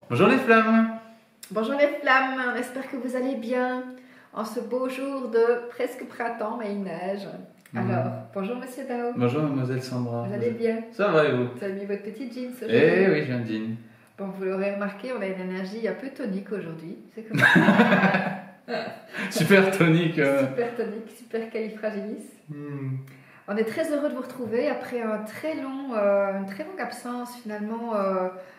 Bonjour les flammes. Bonjour les flammes, on espère que vous allez bien en ce beau jour de presque printemps, mais il neige. Alors, bonjour Monsieur Dao. Bonjour mademoiselle Sandra. Vous allez bien? Ça va et vous? Vous avez mis votre petite jeans aujourd'hui? Eh oui, je viens de jean. Bon, vous l'aurez remarqué, on a une énergie un peu tonique aujourd'hui. C'est comme ça. Super tonique. Super tonique, super califragilis. On est très heureux de vous retrouver après une très longue absence finalement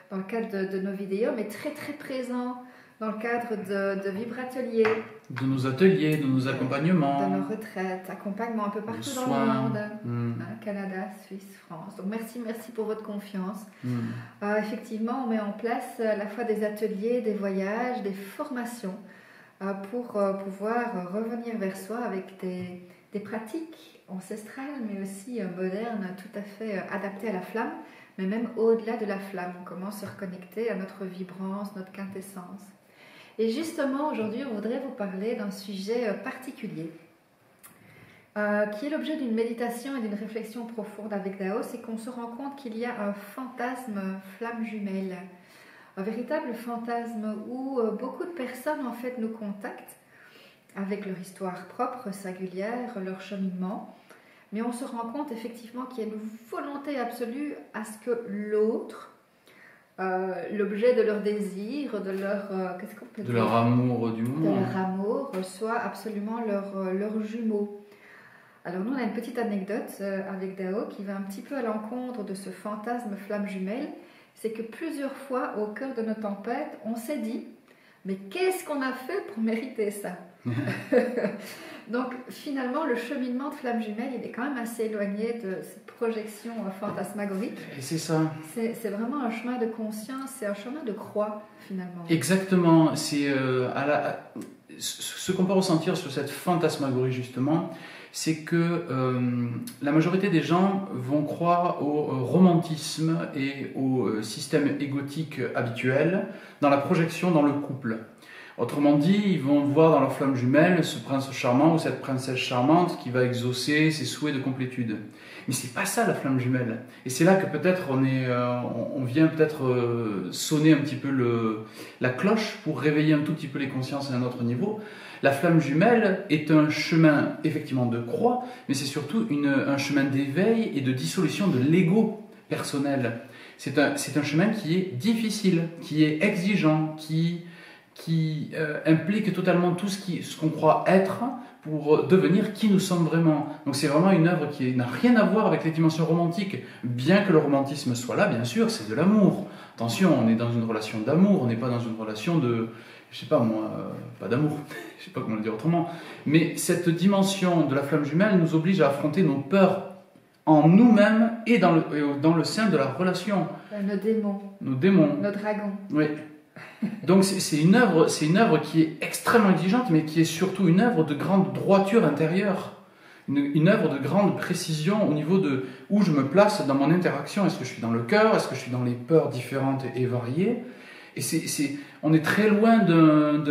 dans le cadre de nos vidéos, mais très présent dans le cadre de Vibratelier. De nos ateliers, de nos accompagnements. De nos retraites, accompagnement un peu partout dans le monde, Canada, Suisse, France. Donc merci pour votre confiance. Effectivement, on met en place à la fois des ateliers, des voyages, des formations pour pouvoir revenir vers soi avec des pratiques ancestrales, mais aussi modernes, tout à fait adaptées à la flamme, mais même au-delà de la flamme. Comment se reconnecter à notre vibrance, notre quintessence. Et justement, aujourd'hui, on voudrait vous parler d'un sujet particulier, qui est l'objet d'une méditation et d'une réflexion profonde avec Dao. C'est qu'on se rend compte qu'il y a un fantasme flamme jumelle, un véritable fantasme où beaucoup de personnes en fait nous contactent avec leur histoire propre, singulière, leur cheminement. Mais on se rend compte effectivement qu'il y a une volonté absolue à ce que l'autre, l'objet de leur désir, de leur, qu'est-ce qu'on peut dire, leur amour du monde, de leur amour, soit absolument leur jumeau. Alors nous on a une petite anecdote avec Dao qui va un petit peu à l'encontre de ce fantasme flamme jumelle. C'est que plusieurs fois au cœur de nos tempêtes, on s'est dit mais qu'est-ce qu'on a fait pour mériter ça? Donc finalement le cheminement de flamme jumelle il est quand même assez éloigné de cette projection fantasmagorique. Et c'est ça. C'est vraiment un chemin de conscience, c'est un chemin de croix finalement. Exactement. C'est ce qu'on peut ressentir sur cette fantasmagorie justement, c'est que la majorité des gens vont croire au romantisme et au système égotique habituel dans la projection dans le couple. Autrement dit, ils vont voir dans leur flamme jumelle ce prince charmant ou cette princesse charmante qui va exaucer ses souhaits de complétude. Mais c'est pas ça la flamme jumelle. Et c'est là que peut-être on vient peut-être sonner un petit peu la cloche pour réveiller un tout petit peu les consciences à un autre niveau. La flamme jumelle est un chemin effectivement de croix, mais c'est surtout un chemin d'éveil et de dissolution de l'ego personnel. C'est un chemin qui est difficile, qui est exigeant, qui implique totalement tout ce qu'on croit être pour devenir qui nous sommes vraiment. Donc c'est vraiment une œuvre qui n'a rien à voir avec les dimensions romantiques, bien que le romantisme soit là, bien sûr, c'est de l'amour. Attention, on est dans une relation d'amour, on n'est pas dans une relation de, je sais pas moi, pas d'amour, je sais pas comment le dire autrement, mais cette dimension de la flamme jumelle nous oblige à affronter nos peurs en nous-mêmes et dans le sein de la relation. Nos démons. Nos démons. Nos dragons. Oui. Donc c'est une œuvre qui est extrêmement exigeante, mais qui est surtout une œuvre de grande droiture intérieure, une œuvre de grande précision au niveau de où je me place dans mon interaction. Est-ce que je suis dans le cœur? Est-ce que je suis dans les peurs différentes et variées? Et on est très loin de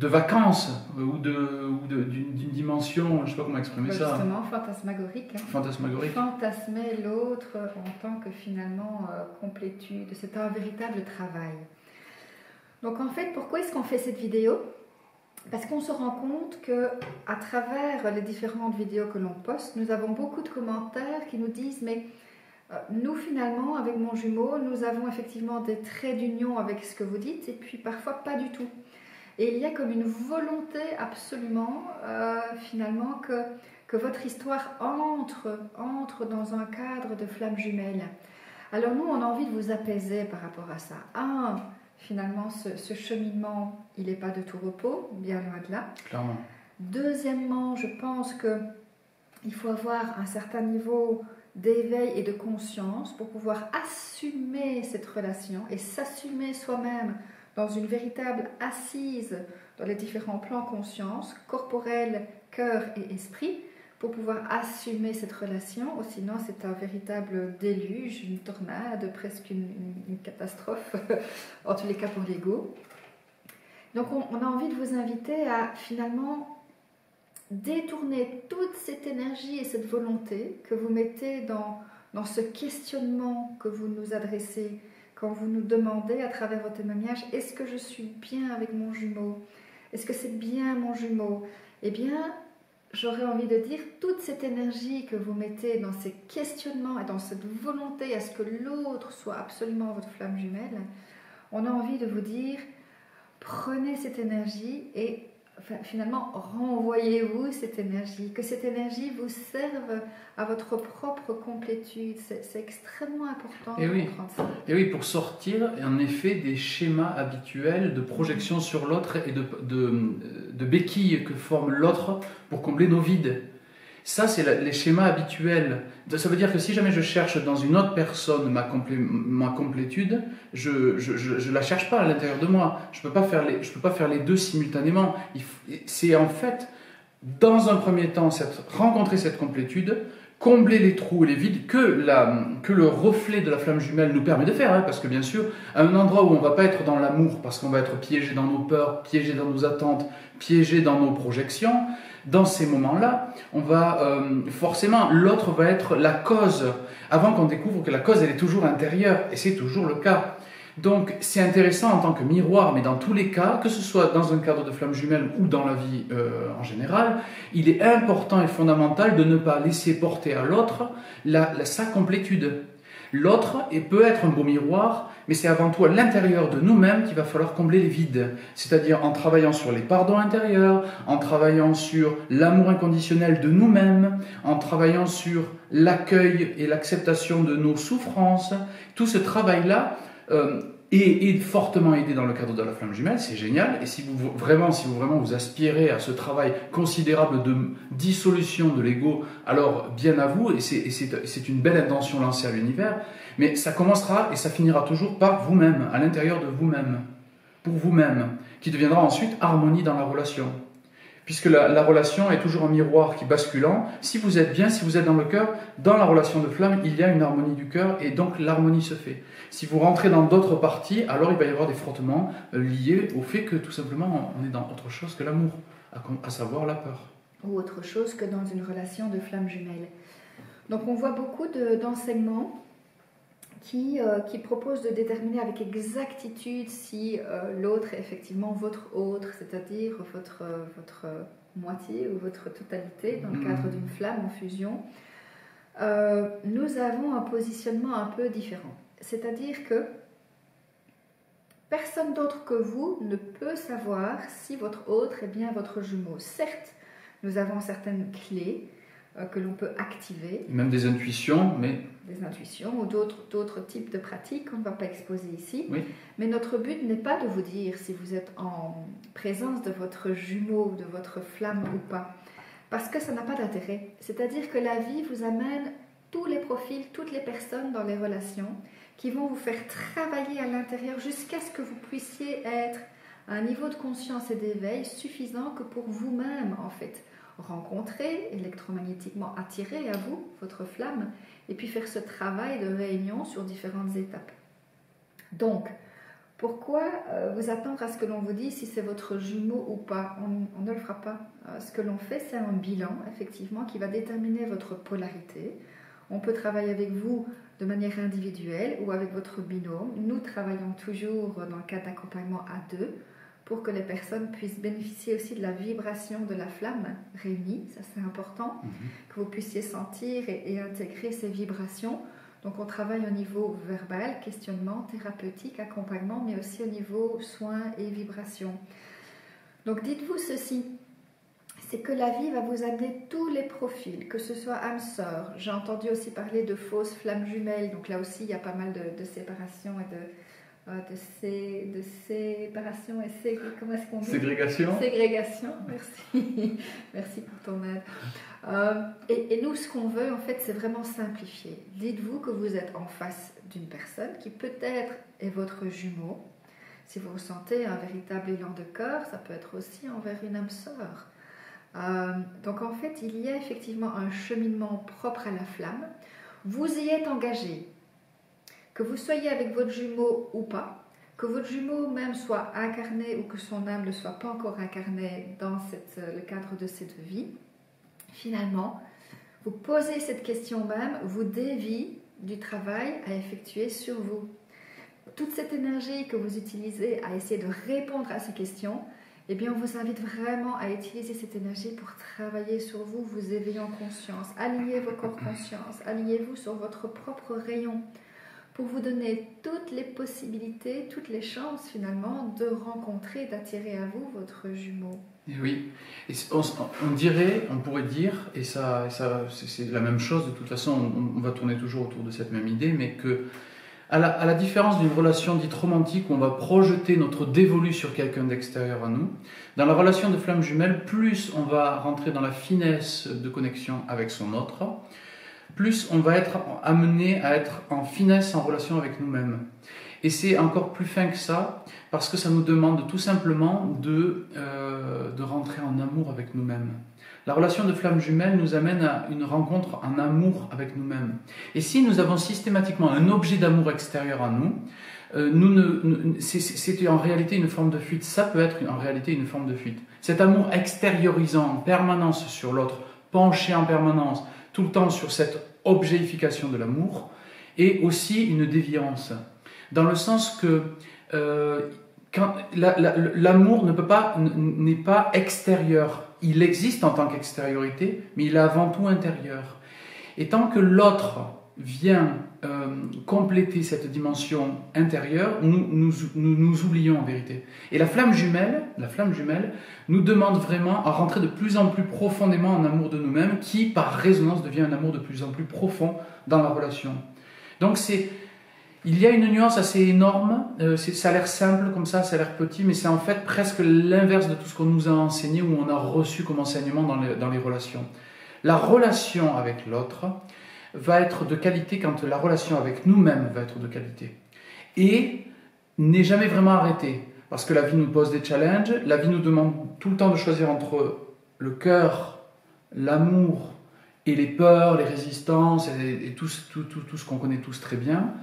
vacances ou d'une dimension, je ne sais pas comment exprimer ça. Justement, fantasmagorique. Fantasmagorique. Fantasmer l'autre en tant que finalement complétude. C'est un véritable travail. Donc en fait, pourquoi est-ce qu'on fait cette vidéo? Parce qu'on se rend compte que à travers les différentes vidéos que l'on poste, nous avons beaucoup de commentaires qui nous disent mais nous finalement avec mon jumeau nous avons effectivement des traits d'union avec ce que vous dites et puis parfois pas du tout, et il y a comme une volonté absolument finalement que votre histoire entre dans un cadre de flamme jumelle. Alors nous on a envie de vous apaiser par rapport à ça. Finalement ce cheminement il n'est pas de tout repos, bien loin de là. Clairement. Deuxièmement, je pense qu'il faut avoir un certain niveau d'éveil et de conscience pour pouvoir assumer cette relation et s'assumer soi-même dans une véritable assise dans les différents plans conscience, corporel, cœur et esprit, pour pouvoir assumer cette relation, ou sinon c'est un véritable déluge, une tornade, presque une catastrophe, en tous les cas pour l'ego. Donc on a envie de vous inviter à finalement détourner toute cette énergie et cette volonté que vous mettez dans ce questionnement que vous nous adressez quand vous nous demandez à travers vos témoignages, est-ce que je suis bien avec mon jumeau? Est-ce que c'est bien mon jumeau? Eh bien, j'aurais envie de dire, toute cette énergie que vous mettez dans ces questionnements et dans cette volonté à ce que l'autre soit absolument votre flamme jumelle, on a envie de vous dire, prenez cette énergie et finalement renvoyez-vous cette énergie, que cette énergie vous serve à votre propre complétude. C'est extrêmement important de comprendre ça. Et oui, pour sortir en effet des schémas habituels de projection sur l'autre et de béquilles que forme l'autre pour combler nos vides. Ça, c'est les schémas habituels. Ça veut dire que si jamais je cherche dans une autre personne ma complétude, je la cherche pas à l'intérieur de moi. Je peux pas faire les deux simultanément. C'est en fait, dans un premier temps, rencontrer cette complétude, combler les trous et les vides que le reflet de la flamme jumelle nous permet de faire. Hein, parce que bien sûr, à un endroit où on ne va pas être dans l'amour, parce qu'on va être piégé dans nos peurs, piégé dans nos attentes, piégé dans nos projections, dans ces moments-là, on va forcément, l'autre va être la cause, avant qu'on découvre que la cause, elle est toujours intérieure, et c'est toujours le cas. Donc, c'est intéressant en tant que miroir, mais dans tous les cas, que ce soit dans un cadre de flamme jumelle ou dans la vie en général, il est important et fondamental de ne pas laisser porter à l'autre sa complétude. L'autre peut être un beau miroir, mais c'est avant tout à l'intérieur de nous-mêmes qu'il va falloir combler les vides. C'est-à-dire en travaillant sur les pardons intérieurs, en travaillant sur l'amour inconditionnel de nous-mêmes, en travaillant sur l'accueil et l'acceptation de nos souffrances. Tout ce travail-là est fortement aidé dans le cadre de la flamme jumelle, c'est génial. Et si vous vraiment vous aspirez à ce travail considérable de dissolution de l'ego, alors bien à vous, et c'est une belle intention lancée à l'univers, mais ça commencera et ça finira toujours par vous-même, à l'intérieur de vous-même, pour vous-même, qui deviendra ensuite harmonie dans la relation. Puisque la relation est toujours un miroir qui basculant. Si vous êtes bien, si vous êtes dans le cœur, dans la relation de flamme, il y a une harmonie du cœur et donc l'harmonie se fait. Si vous rentrez dans d'autres parties, alors il va y avoir des frottements liés au fait que tout simplement on est dans autre chose que l'amour, à savoir la peur. Ou autre chose que dans une relation de flamme jumelle. Donc on voit beaucoup d'enseignements qui proposent de déterminer avec exactitude si l'autre est effectivement votre autre, c'est-à-dire votre moitié ou votre totalité dans le cadre d'une flamme en fusion. Nous avons un positionnement un peu différent. C'est-à-dire que personne d'autre que vous ne peut savoir si votre autre est bien votre jumeau. Certes, nous avons certaines clés que l'on peut activer. Même des intuitions, mais... Des intuitions ou d'autres types de pratiques qu'on ne va pas exposer ici. Oui. Mais notre but n'est pas de vous dire si vous êtes en présence de votre jumeau, de votre flamme ou pas. Parce que ça n'a pas d'intérêt. C'est-à-dire que la vie vous amène tous les profils, toutes les personnes dans les relations qui vont vous faire travailler à l'intérieur jusqu'à ce que vous puissiez être à un niveau de conscience et d'éveil suffisant que pour vous-même, en fait, rencontrer, électromagnétiquement attirer à vous, votre flamme, et puis faire ce travail de réunion sur différentes étapes. Donc, pourquoi vous attendre à ce que l'on vous dise si c'est votre jumeau ou pas? On ne le fera pas. Ce que l'on fait, c'est un bilan, effectivement, qui va déterminer votre polarité. On peut travailler avec vous de manière individuelle ou avec votre binôme. Nous travaillons toujours dans le cadre d'accompagnement à deux pour que les personnes puissent bénéficier aussi de la vibration de la flamme réunie. Ça, c'est important, que vous puissiez sentir et intégrer ces vibrations. Donc, on travaille au niveau verbal, questionnement, thérapeutique, accompagnement, mais aussi au niveau soins et vibrations. Donc, dites-vous ceci. C'est que la vie va vous amener tous les profils, que ce soit âme sœur. J'ai entendu aussi parler de fausses flammes jumelles, donc là aussi il y a pas mal de séparation et de séparation et comment est-ce qu'on dit? Ségrégation. Ségrégation, merci. Merci pour ton aide. Et nous, ce qu'on veut en fait, c'est vraiment simplifier. Dites-vous que vous êtes en face d'une personne qui peut-être est votre jumeau. Si vous ressentez un véritable élan de cœur, ça peut être aussi envers une âme sœur. Donc en fait, il y a effectivement un cheminement propre à la flamme. Vous y êtes engagé, que vous soyez avec votre jumeau ou pas, que votre jumeau même soit incarné ou que son âme ne soit pas encore incarnée dans le cadre de cette vie. Finalement, vous posez cette question même, vous dévie du travail à effectuer sur vous. toute cette énergie que vous utilisez à essayer de répondre à ces questions, eh bien, on vous invite vraiment à utiliser cette énergie pour travailler sur vous, vous éveiller en conscience. Alignez vos corps conscience, alignez-vous sur votre propre rayon pour vous donner toutes les possibilités, toutes les chances finalement de rencontrer, d'attirer à vous votre jumeau. Et oui, et on pourrait dire, et ça c'est la même chose, de toute façon on va tourner toujours autour de cette même idée, mais que à la différence d'une relation dite romantique où on va projeter notre dévolu sur quelqu'un d'extérieur à nous, dans la relation de flamme jumelle, plus on va rentrer dans la finesse de connexion avec son autre, plus on va être amené à être en finesse en relation avec nous-mêmes. Et c'est encore plus fin que ça, parce que ça nous demande tout simplement de rentrer en amour avec nous-mêmes. La relation de flamme jumelle nous amène à une rencontre en amour avec nous-mêmes. Et si nous avons systématiquement un objet d'amour extérieur à nous, c'est en réalité une forme de fuite. Ça peut être en réalité une forme de fuite. Cet amour extériorisant en permanence sur l'autre, penché en permanence, tout le temps sur cette objectification de l'amour, est aussi une déviance. Dans le sens que l'amour n'est pas extérieur. Il existe en tant qu'extériorité, mais il est avant tout intérieur. Et tant que l'autre vient compléter cette dimension intérieure, nous oublions en vérité. Et la flamme jumelle nous demande vraiment à rentrer de plus en plus profondément en amour de nous-mêmes, qui par résonance devient un amour de plus en plus profond dans la relation. Donc il y a une nuance assez énorme, ça a l'air simple comme ça a l'air petit, mais c'est en fait presque l'inverse de tout ce qu'on nous a enseigné ou on a reçu comme enseignement dans les relations. La relation avec l'autre va être de qualité quand la relation avec nous-mêmes va être de qualité. Et n'est jamais vraiment arrêtée, parce que la vie nous pose des challenges, la vie nous demande tout le temps de choisir entre le cœur, l'amour et les peurs, les résistances et tout ce qu'on connaît tous très bien.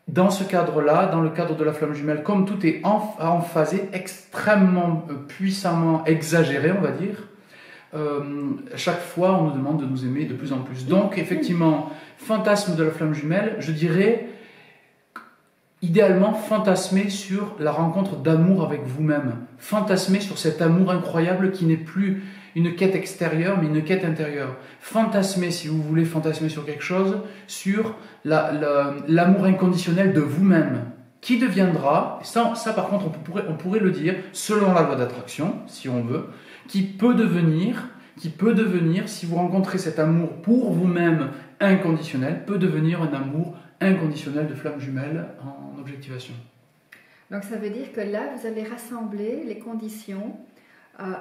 Dans ce cadre-là, dans le cadre de la flamme jumelle, comme tout est emphasé, extrêmement puissamment exagéré, on va dire, chaque fois on nous demande de nous aimer de plus en plus. Donc effectivement, fantasme de la flamme jumelle, je dirais, idéalement fantasmer sur la rencontre d'amour avec vous-même, fantasmer sur cet amour incroyable qui n'est plus une quête extérieure mais une quête intérieure. Fantasmer, si vous voulez fantasmer sur quelque chose, sur l'amour inconditionnel de vous-même, qui deviendra, ça par contre on pourrait le dire, selon la loi d'attraction, si on veut, qui peut devenir, si vous rencontrez cet amour pour vous-même inconditionnel, peut devenir un amour inconditionnel de flamme jumelle en objectivation. Donc ça veut dire que là, vous allez rassembler les conditions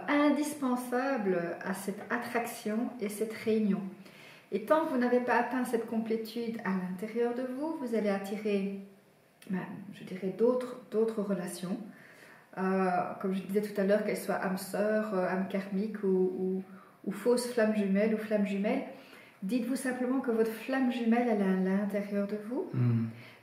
indispensables à cette attraction et cette réunion. Et tant que vous n'avez pas atteint cette complétude à l'intérieur de vous, vous allez attirer, je dirais, d'autres relations. Comme je disais tout à l'heure, qu'elles soient âme sœur, âme karmique ou fausse flamme jumelle ou flamme jumelle. Dites-vous simplement que votre flamme jumelle, elle est à l'intérieur de vous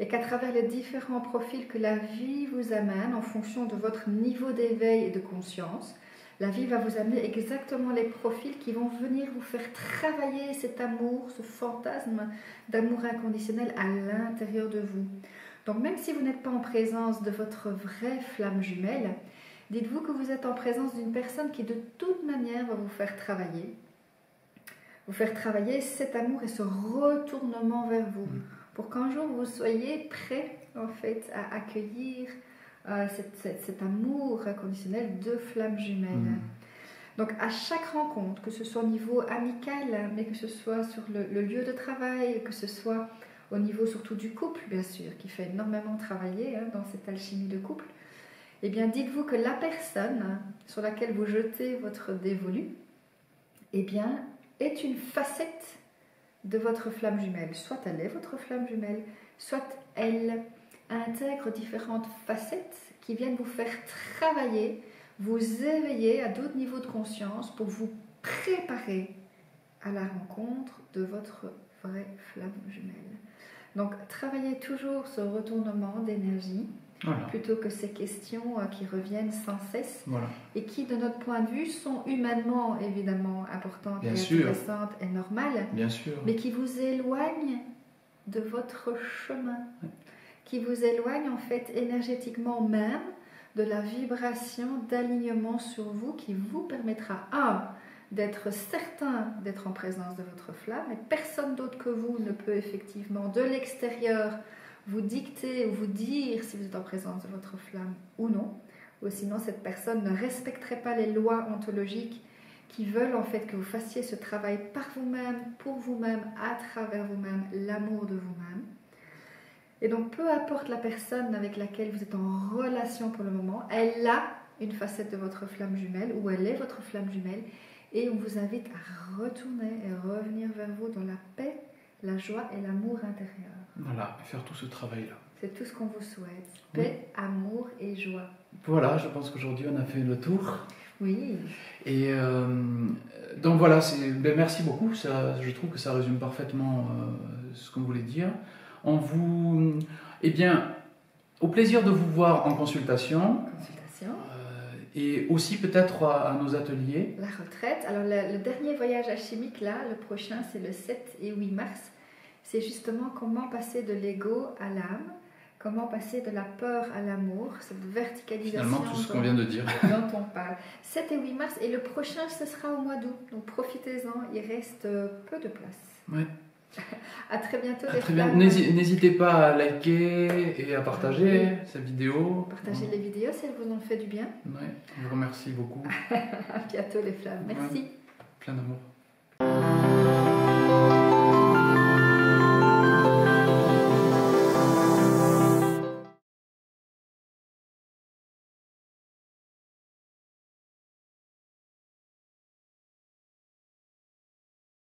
et qu'à travers les différents profils que la vie vous amène en fonction de votre niveau d'éveil et de conscience, la vie va vous amener exactement les profils qui vont venir vous faire travailler cet amour, ce fantasme d'amour inconditionnel à l'intérieur de vous. Donc même si vous n'êtes pas en présence de votre vraie flamme jumelle, dites-vous que vous êtes en présence d'une personne qui de toute manière va vous faire travailler cet amour et ce retournement vers vous, pour qu'un jour vous soyez prêt en fait à accueillir cet amour inconditionnel de flamme jumelle. Donc à chaque rencontre, que ce soit au niveau amical, mais que ce soit sur le lieu de travail, que ce soit au niveau surtout du couple, bien sûr, qui fait énormément travailler dans cette alchimie de couple, eh bien dites-vous que la personne sur laquelle vous jetez votre dévolu, eh bien, est une facette de votre flamme jumelle. Soit elle est votre flamme jumelle, soit elle intègre différentes facettes qui viennent vous faire travailler, vous éveiller à d'autres niveaux de conscience pour vous préparer à la rencontre de votre vraie flamme jumelle. Donc, travaillez toujours ce retournement d'énergie, plutôt que ces questions qui reviennent sans cesse et qui, de notre point de vue, sont humainement évidemment importantes et intéressantes et normales, mais qui vous éloignent de votre chemin. qui vous éloignent en fait énergétiquement même de la vibration d'alignement sur vous qui vous permettra, d'être certain d'être en présence de votre flamme, et personne d'autre que vous ne peut effectivement de l'extérieur vous dicter ou vous dire si vous êtes en présence de votre flamme ou non, ou sinon cette personne ne respecterait pas les lois ontologiques qui veulent en fait que vous fassiez ce travail par vous-même, pour vous-même, à travers vous-même, l'amour de vous-même. Et donc peu importe la personne avec laquelle vous êtes en relation pour le moment, elle a une facette de votre flamme jumelle, ou elle est votre flamme jumelle, et on vous invite à retourner et revenir vers vous dans la paix, la joie et l'amour intérieur. Voilà, faire tout ce travail-là. C'est tout ce qu'on vous souhaite. Paix, amour et joie. Voilà, je pense qu'aujourd'hui on a fait le tour. Oui. Et donc voilà, merci beaucoup. Je trouve que ça résume parfaitement ce qu'on voulait dire. Au plaisir de vous voir en consultation. Et aussi peut-être à nos ateliers. La retraite. Alors le dernier voyage alchimique, là, le prochain, c'est le 7 et 8 mars. C'est justement comment passer de l'ego à l'âme, comment passer de la peur à l'amour, cette verticalisation. Finalement, tout ce qu'on vient de dire. Dont on parle. 7 et 8 mars, et le prochain, ce sera au mois d'août. Donc profitez-en, il reste peu de place. Ouais. À très bientôt. N'hésitez pas à liker et à partager cette vidéo. Partagez les vidéos si elles vous ont fait du bien. Ouais, je vous remercie beaucoup. À bientôt les flammes. Merci. Ouais, plein d'amour.